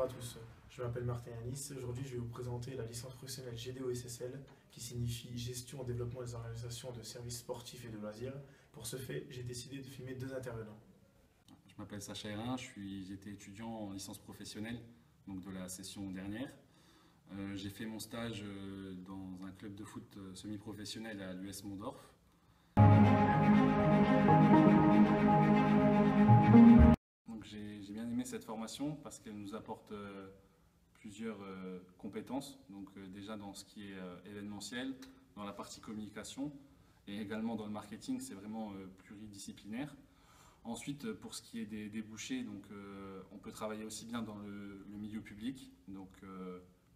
à tous, je m'appelle Martin Yanis. Aujourd'hui, je vais vous présenter la licence professionnelle GDO-SSL qui signifie Gestion, Développement des organisations de services sportifs et de loisirs. Pour ce fait, j'ai décidé de filmer deux intervenants. Je m'appelle Sacha Hérin, j'étais étudiant en licence professionnelle, donc de la session dernière. J'ai fait mon stage dans un club de foot semi-professionnel à l'US Mondorf. Donc j'ai bien aimé cette formation parce qu'elle nous apporte plusieurs compétences. Donc déjà dans ce qui est événementiel, dans la partie communication et également dans le marketing, c'est vraiment pluridisciplinaire. Ensuite, pour ce qui est des débouchés, donc, on peut travailler aussi bien dans le milieu public, donc,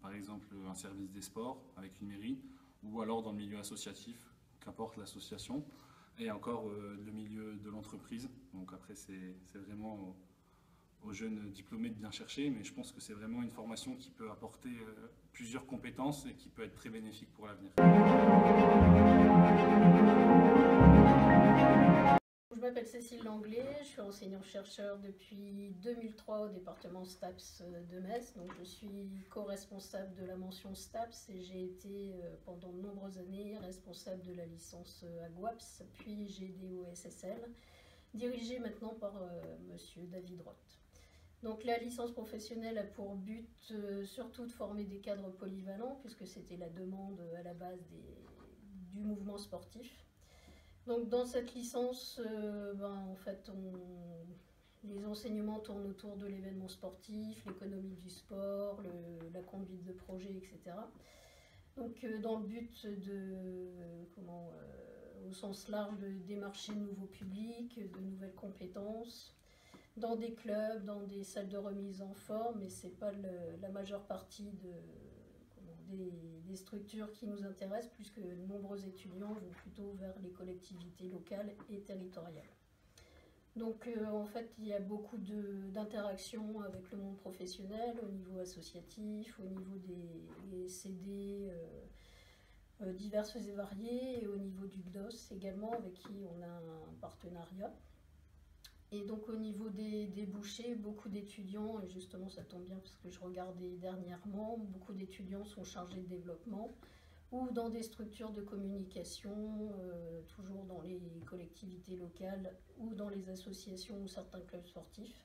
par exemple un service des sports avec une mairie, ou alors dans le milieu associatif, qu'importe l'association, et encore le milieu de l'entreprise. Donc après, c'est vraiment aux jeunes diplômés de bien chercher, mais je pense que c'est vraiment une formation qui peut apporter plusieurs compétences et qui peut être très bénéfique pour l'avenir. Je m'appelle Cécile Langlais, je suis enseignant-chercheur depuis 2003 au département STAPS de Metz. Donc je suis co-responsable de la mention STAPS et j'ai été pendant de nombreuses années responsable de la licence AGWAPS, puis GDO-SSL, dirigée maintenant par monsieur David Roth. Donc la licence professionnelle a pour but surtout de former des cadres polyvalents, puisque c'était la demande à la base du mouvement sportif. Donc dans cette licence, en fait, les enseignements tournent autour de l'événement sportif, l'économie du sport, la conduite de projet, etc. Donc dans le but au sens large, de démarcher de nouveaux publics, de nouvelles compétences, dans des clubs, dans des salles de remise en forme, mais ce n'est pas la majeure partie des structures qui nous intéressent, puisque de nombreux étudiants vont plutôt vers les collectivités locales et territoriales. Donc en fait, il y a beaucoup d'interactions avec le monde professionnel, au niveau associatif, au niveau des CD diverses et variées, et au niveau du GDOS également, avec qui on a un partenariat. Et donc au niveau des débouchés, beaucoup d'étudiants, et justement ça tombe bien parce que je regardais dernièrement, beaucoup d'étudiants sont chargés de développement ou dans des structures de communication, toujours dans les collectivités locales ou dans les associations ou certains clubs sportifs.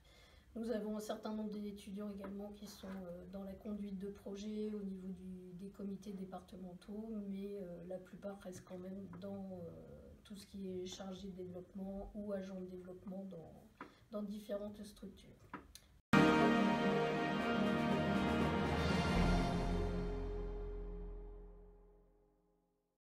Nous avons un certain nombre d'étudiants également qui sont dans la conduite de projets au niveau des comités départementaux, mais la plupart restent quand même dans tout ce qui est chargé de développement ou agent de développement dans différentes structures.